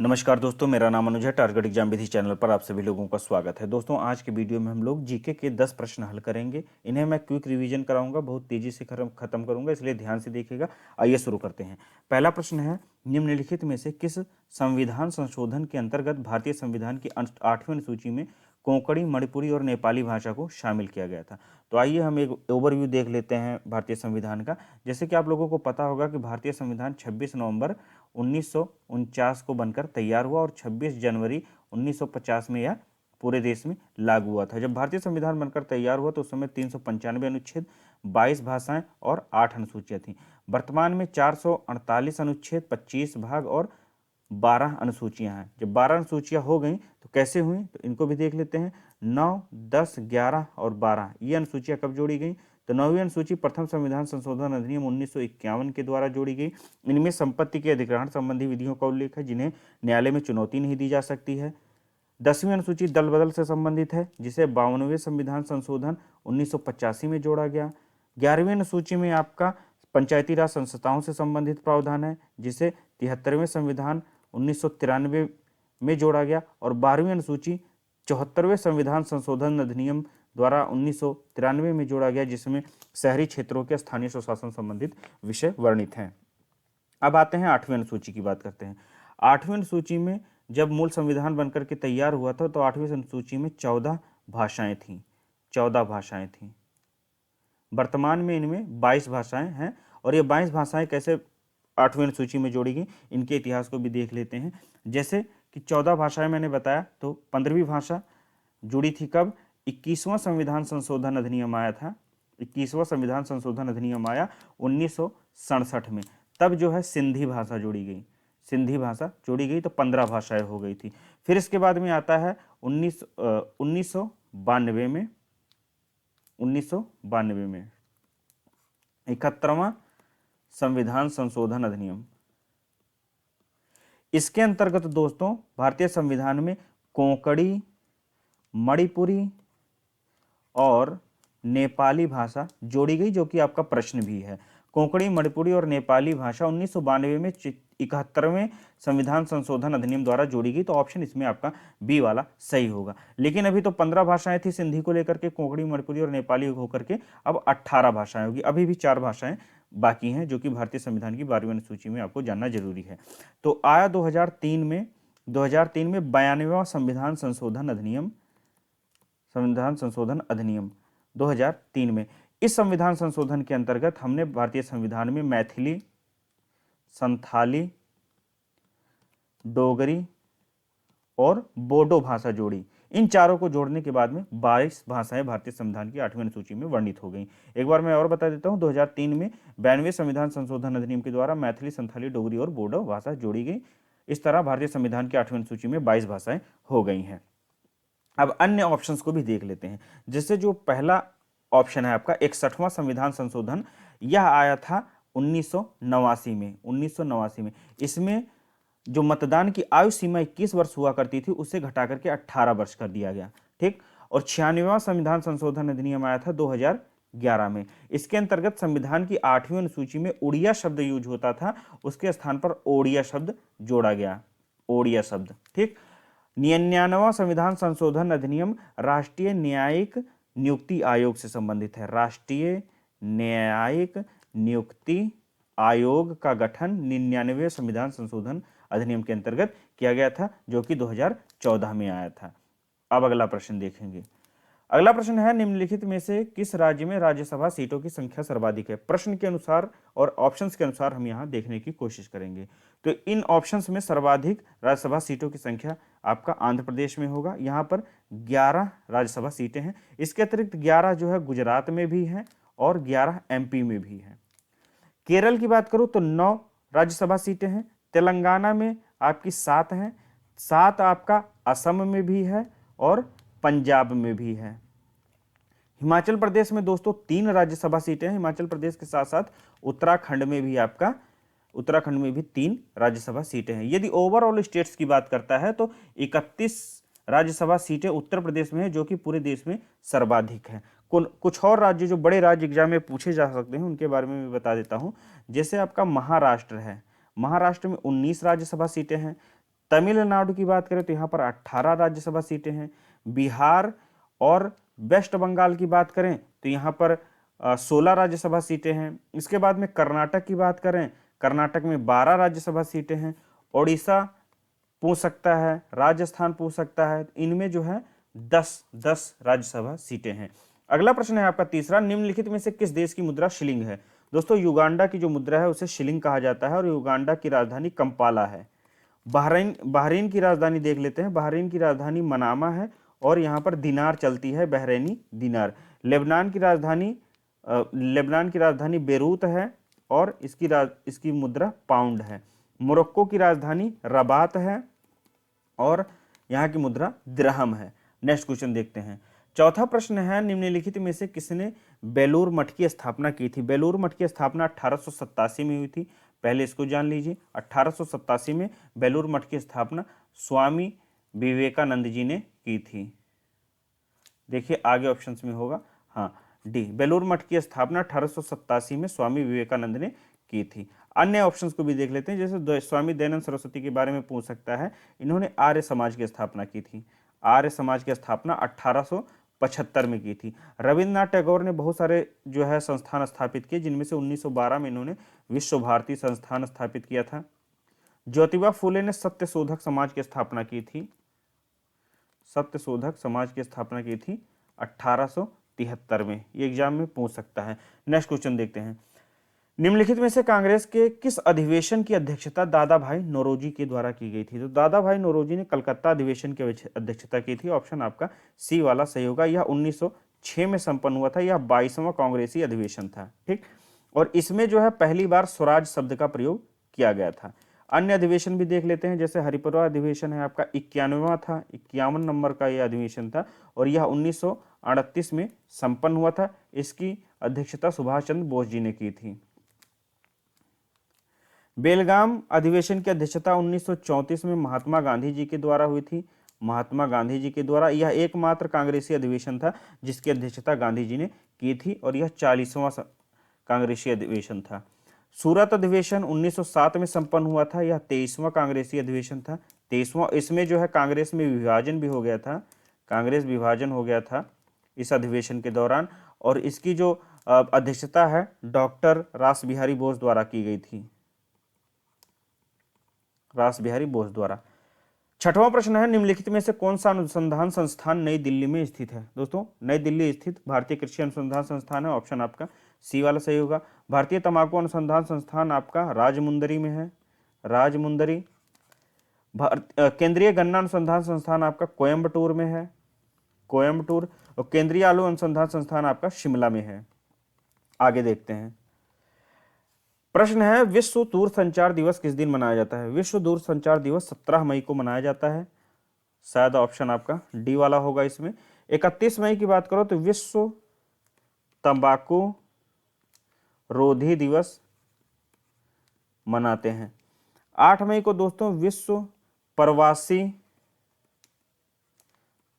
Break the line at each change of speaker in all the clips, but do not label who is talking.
नमस्कार दोस्तों, मेरा नाम अनुज है। टारगेट एग्जाम विधि चैनल पर आप सभी लोगों का स्वागत है। दोस्तों, आज के वीडियो में हम लोग जीके के 10 प्रश्न हल करेंगे। इन्हें मैं क्विक रिवीजन कराऊंगा, बहुत तेजी से खत्म करूंगा, इसलिए ध्यान से देखिएगा। आइए शुरू करते हैं। पहला प्रश्न है, निम्नलिखित में से किस संविधान संशोधन के अंतर्गत भारतीय संविधान की 8वीं अनुसूची में कोंकणी, मणिपुरी और नेपाली भाषा को शामिल किया गया था। तो आइए हम एक ओवरव्यू देख लेते हैं भारतीय संविधान का। जैसे कि आप लोगों को पता होगा कि भारतीय संविधान 26 नवंबर 1949 को बनकर तैयार हुआ और 26 जनवरी 1950 में यह पूरे देश में लागू हुआ था। जब भारतीय संविधान बनकर तैयार हुआ तो उस समय 395 अनुच्छेद, 22 भाषाएं और 8 अनुसूचियां थीं। वर्तमान में 448 अनुच्छेद, 25 भाग और 12 अनुसूचियां हैं। जब 12 अनुसूचियां हो गई तो कैसे हुई, तो इनको भी देख लेते हैं। 9, 10, 11 और 12 ये अनुसूचियां कब जोड़ी गई, तो 9वीं अनुसूची प्रथम संविधान संशोधन अधिनियम 1951 के द्वारा जोड़ी गई। इनमें संपत्ति के अधिग्रहण संबंधी विधियों का उल्लेख है, जिन्हें न्यायालय में चुनौती नहीं दी जा सकती है। 10वीं अनुसूची दल बदल से संबंधित है, जिसे 52वें संविधान संशोधन 1985 में जोड़ा गया। 11वीं अनुसूची में आपका पंचायती राज संस्थाओं से संबंधित प्रावधान है, जिसे 73वें संविधान 1993 में जोड़ा गया। और 12वीं अनुसूची 74वें संविधान संशोधन अधिनियम द्वारा 1993 में जोड़ा गया, जिसमें शहरी क्षेत्रों के स्थानीय स्वशासन संबंधित विषय वर्णित हैं। अब आते हैं 8वीं अनुसूची की बात करते हैं। 8वीं अनुसूची में जब मूल संविधान बनकर के तैयार हुआ था तो 8वीं अनुसूची में 14 भाषाएं थीं। 14 भाषाएं थीं। वर्तमान में इनमें 22 भाषाएं हैं। और ये 22 भाषाएं कैसे 8वीं अनुसूची में जोड़ी गई, इनके इतिहास को भी देख लेते हैं। जैसे कि 14 भाषाएं मैंने बताया, तो 15वीं भाषा जुड़ी थी कब, 21वां संविधान संशोधन अधिनियम आया था। 21वां संविधान संशोधन अधिनियम आया 1967 में, तब जो है सिंधी भाषा जोड़ी गई। सिंधी भाषा जोड़ी गई तो 15 भाषाएं हो गई थी। फिर इसके बाद में आता है 1992 में 71वां संविधान संशोधन अधिनियम। इसके अंतर्गत दोस्तों भारतीय संविधान में कोंकणी, मणिपुरी और नेपाली भाषा जोड़ी गई, जो कि आपका प्रश्न भी है। कोंकणी, मणिपुरी और नेपाली भाषा 1992 में 71वें संविधान संशोधन अधिनियम द्वारा जोड़ी गई, तो ऑप्शन इसमें आपका बी वाला सही होगा। लेकिन अभी तो 15 भाषाएं थी सिंधी को लेकर के, कोंकणी, मणिपुरी और नेपाली होकर के अब 18 भाषाएं होगी। अभी भी 4 भाषाएं बाकी हैं, जो कि भारतीय संविधान की 12वीं अनुसूची में आपको जानना जरूरी है। तो आया 2003 में 92वां संविधान संशोधन अधिनियम 2003 में। इस संविधान संशोधन के अंतर्गत हमने भारतीय संविधान में मैथिली, संथाली, डोगरी और बोडो भाषा जोड़ी। इन चारों को जोड़ने के बाद में 22 भाषाएं भारतीय संविधान की 8वीं अनुसूची में वर्णित हो गई। एक बार मैं और बता देता हूं, 2003 में 92वें संविधान संशोधन अधिनियम के द्वारा मैथिली, संथाली, डोगरी और बोडो भाषा जोड़ी गई। इस तरह भारतीय संविधान की 8वीं अनुसूची में 22 भाषाएं हो गई हैं। अब अन्य ऑप्शंस को भी देख लेते हैं। जैसे जो पहला ऑप्शन है आपका 61वां संविधान संशोधन, यह आया था 1989 में। इसमें जो मतदान की आयु सीमा 21 वर्ष हुआ करती थी, उसे घटा करके 18 वर्ष कर दिया गया। ठीक। और 96वां संविधान संशोधन अधिनियम आया था 2011 में। इसके अंतर्गत संविधान की 8वीं अनुसूची में उड़िया शब्द यूज होता था, उसके स्थान पर ओडिया शब्द जोड़ा गया। ओडिया शब्द। ठीक। 99वां संविधान संशोधन अधिनियम राष्ट्रीय न्यायिक नियुक्ति आयोग से संबंधित है। राष्ट्रीय न्यायिक नियुक्ति आयोग का गठन 99वें संविधान संशोधन अधिनियम के अंतर्गत किया गया था, जो कि 2014 में आया था। अब अगला प्रश्न देखेंगे। अगला प्रश्न है, निम्नलिखित में से किस राज्य में राज्यसभा सीटों की संख्या सर्वाधिक है। प्रश्न के अनुसार और ऑप्शंस के अनुसार हम यहां देखने की कोशिश करेंगे। तो इन ऑप्शंस में सर्वाधिक राज्यसभा सीटों की संख्या आपका आंध्र प्रदेश में होगा। यहां पर 11 राज्यसभा सीटें हैं। इसके अतिरिक्त 11 जो है गुजरात में भी हैं और 11 एमपी में भी हैं। केरल की बात करूं तो 9 राज्यसभा सीटें हैं। तेलंगाना में आपकी 7 हैं। 7 आपका असम में भी है और पंजाब में भी है। हिमाचल प्रदेश में दोस्तों 3 राज्यसभा सीटें हैं। हिमाचल प्रदेश के साथ साथ उत्तराखंड में भी 3 राज्यसभा सीटें हैं। यदि ओवरऑल स्टेट्स की बात करता है तो 31 राज्यसभा सीटें उत्तर प्रदेश में है, जो कि पूरे देश में सर्वाधिक है। कुछ और राज्य जो बड़े राज्य एग्जाम में पूछे जा सकते हैं, उनके बारे में भी बता देता हूं। जैसे आपका महाराष्ट्र है। महाराष्ट्र में 19 राज्यसभा सीटें हैं। तमिलनाडु की बात करें तो यहाँ पर 18 राज्यसभा सीटें हैं। बिहार और वेस्ट बंगाल की बात करें तो यहाँ पर 16 राज्यसभा सीटें हैं। इसके बाद में कर्नाटक की बात करें, कर्नाटक में 12 राज्यसभा सीटें हैं। उड़ीसा पूछ सकता है, राजस्थान पूछ सकता है, इनमें जो है 10 राज्यसभा सीटें हैं। अगला प्रश्न है आपका तीसरा, निम्नलिखित में से किस देश की मुद्रा शिलिंग है? दोस्तों युगांडा की जो मुद्रा है उसे शिलिंग कहा जाता है और युगांडा की राजधानी कंपाला है। बहरीन की राजधानी देख लेते हैं। बहरीन की राजधानी मनामा है और यहाँ पर दिनार चलती है, बहरैनी दिनार। लेबनान की राजधानी बेरूत है और इसकी मुद्रा पाउंड है। मोरक्को की राजधानी रबात है और यहाँ की मुद्रा दिरहम है। नेक्स्ट क्वेश्चन देखते हैं। चौथा प्रश्न है, निम्नलिखित में से किसने बेलूर मठ की स्थापना की थी? बेलूर मठ की स्थापना 1887 में हुई थी। पहले इसको जान लीजिए। 1887 में बेलूर मठ की स्थापना स्वामी विवेकानंद जी ने की थी। देखिए आगे ऑप्शंस में होगा, हाँ डी, बेलूर मठ की स्थापना 1887 में स्वामी विवेकानंद ने की थी। अन्य ऑप्शंस को भी देख लेते हैं, जैसे स्वामी दयानंद सरस्वती के बारे में पूछ सकता है। इन्होंने आर्य समाज की स्थापना की थी। आर्य समाज की स्थापना 1875 में की थी। रविन्द्रनाथ टैगोर ने बहुत सारे जो है संस्थान स्थापित किए, जिनमें से 1912 में इन्होंने विश्व भारती संस्थान स्थापित किया था। ज्योतिबा फूले ने सत्यशोधक समाज की स्थापना की थी। सत्यशोधक समाज की स्थापना की थी 1873 में। ये एग्जाम में पूछ सकता है। नेक्स्ट क्वेश्चन देखते हैं। निम्नलिखित में से कांग्रेस के किस अधिवेशन की अध्यक्षता दादा भाई नौरोजी के द्वारा की गई थी? तो दादा भाई नौरोजी ने कलकत्ता अधिवेशन की अध्यक्षता की थी। ऑप्शन आपका सी वाला सही होगा। यह 1906 में संपन्न हुआ था। यह 22वां कांग्रेसी अधिवेशन था। ठीक, और इसमें जो है पहली बार स्वराज शब्द का प्रयोग किया गया था। अन्य अधिवेशन भी देख लेते हैं, जैसे हरिपुरा अधिवेशन है आपका 91वां था, 51 नंबर का यह अधिवेशन था और यह 1938 में संपन्न हुआ था। इसकी अध्यक्षता सुभाष चंद्र बोस जी ने की थी। बेलगाम अधिवेशन की अध्यक्षता 1934 में महात्मा गांधी जी के द्वारा हुई थी। महात्मा गांधी जी के द्वारा यह एकमात्र कांग्रेसी अधिवेशन था जिसकी अध्यक्षता गांधी जी ने की थी और यह 40वां कांग्रेसी अधिवेशन था। सूरत अधिवेशन 1907 में संपन्न हुआ था। यह 23वां कांग्रेसी अधिवेशन था। 23वां, इसमें जो है कांग्रेस में विभाजन भी हो गया था। कांग्रेस विभाजन हो गया था इस अधिवेशन के दौरान और इसकी जो अध्यक्षता है डॉक्टर रास बिहारी बोस द्वारा की गई थी। रास बिहारी बोस द्वारा। छठवां प्रश्न है, निम्नलिखित में से कौन सा अनुसंधान संस्थान नई दिल्ली में स्थित है? दोस्तों नई दिल्ली स्थित भारतीय कृषि अनुसंधान संस्थान है। ऑप्शन आपका सी वाला सही होगा। भारतीय तंबाकू अनुसंधान संस्थान आपका राजमुंदरी में है, राजमुंदरी। केंद्रीय गन्ना अनुसंधान संस्थान आपका कोयम्बटूर में है, कोयम्बटूर। और केंद्रीय आलू अनुसंधान संस्थान आपका शिमला में है। आगे देखते हैं। प्रश्न है, विश्व दूरसंचार दिवस किस दिन मनाया जाता है? विश्व दूरसंचार दिवस 17 मई को मनाया जाता है। शायद ऑप्शन आपका डी वाला होगा इसमें। 31 मई की बात करो तो विश्व तंबाकू रोधी दिवस मनाते हैं। 8 मई को दोस्तों विश्व प्रवासी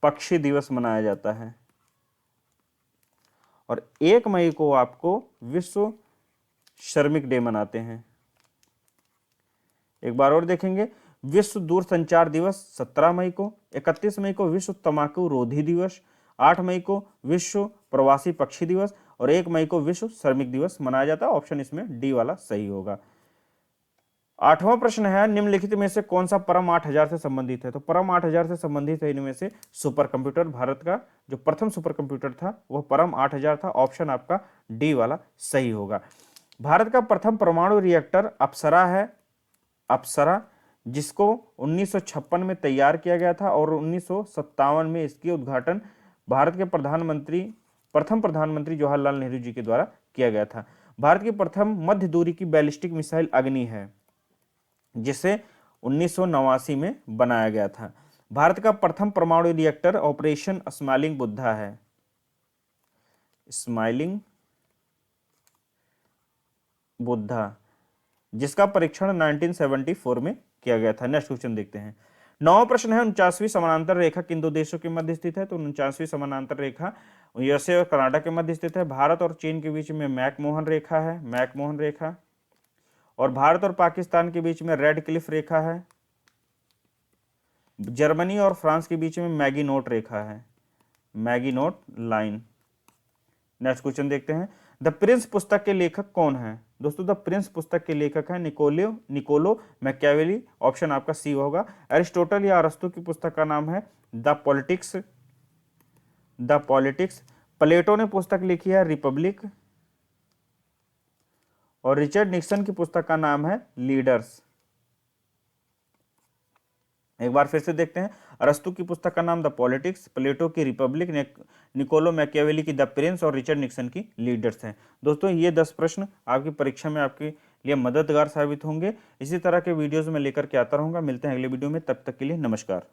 पक्षी दिवस मनाया जाता है और 1 मई को आपको विश्व श्रमिक डे मनाते हैं। एक बार और देखेंगे, विश्व दूरसंचार दिवस 17 मई को, 31 मई को विश्व तंबाकू रोधी दिवस, 8 मई को विश्व प्रवासी पक्षी दिवस और 1 मई को विश्व श्रमिक दिवस मनाया जाता है। ऑप्शन इसमें डी वाला सही होगा। 8वां प्रश्न है, निम्नलिखित में से कौन सा परम 8000 से संबंधित है? तो परम 8000 से संबंधित है इनमें से सुपर कंप्यूटर। भारत का जो प्रथम सुपर कंप्यूटर था वह परम 8000 था। ऑप्शन आपका डी वाला सही होगा। भारत का प्रथम परमाणु रिएक्टर अप्सरा है, अप्सरा, जिसको 1956 में तैयार किया गया था और 1957 में इसकी उद्घाटन भारत के प्रथम प्रधानमंत्री जवाहरलाल नेहरू जी के द्वारा किया गया था। भारत की प्रथम मध्य दूरी की बैलिस्टिक मिसाइल अग्नि है, जिसे 1989 में बनाया गया था। भारत का प्रथम परमाणु रिएक्टर ऑपरेशन स्माइलिंग बुद्धा है, स्माइलिंग बुद्धा, जिसका परीक्षण 1974 में किया गया था। नेक्स्ट क्वेश्चन देखते हैं। 9वां प्रश्न है, 49वीं समानांतर रेखा किन दो देशों के मध्य स्थित है? तो 49वीं समानांतर रेखा यूएसए और कनाडा के मध्य स्थित है। भारत और चीन के बीच में मैकमोहन रेखा है, मैकमोहन रेखा। और भारत और पाकिस्तान के बीच में रेड क्लिफ रेखा है। जर्मनी और फ्रांस के बीच में मैगिनोट रेखा है, मैगिनोट लाइन। नेक्स्ट क्वेश्चन देखते हैं, द प्रिंस पुस्तक के लेखक कौन है? दोस्तों द प्रिंस पुस्तक के लेखक है निकोलो मैकियावेली। ऑप्शन आपका सी होगा। एरिस्टोटल या अरस्तु की पुस्तक का नाम है द पॉलिटिक्स, द पॉलिटिक्स। प्लेटो ने पुस्तक लिखी है रिपब्लिक, और रिचर्ड निक्सन की पुस्तक का नाम है लीडर्स। एक बार फिर से देखते हैं, अरस्तु की पुस्तक का नाम द पॉलिटिक्स, प्लेटो की रिपब्लिक, निकोलो मैकियावेली की द प्रिंस और रिचर्ड निक्सन की लीडर्स हैं। दोस्तों ये 10 प्रश्न आपकी परीक्षा में आपके लिए मददगार साबित होंगे। इसी तरह के वीडियोस में लेकर के आता रहूंगा। मिलते हैं अगले वीडियो में, तब तक के लिए नमस्कार।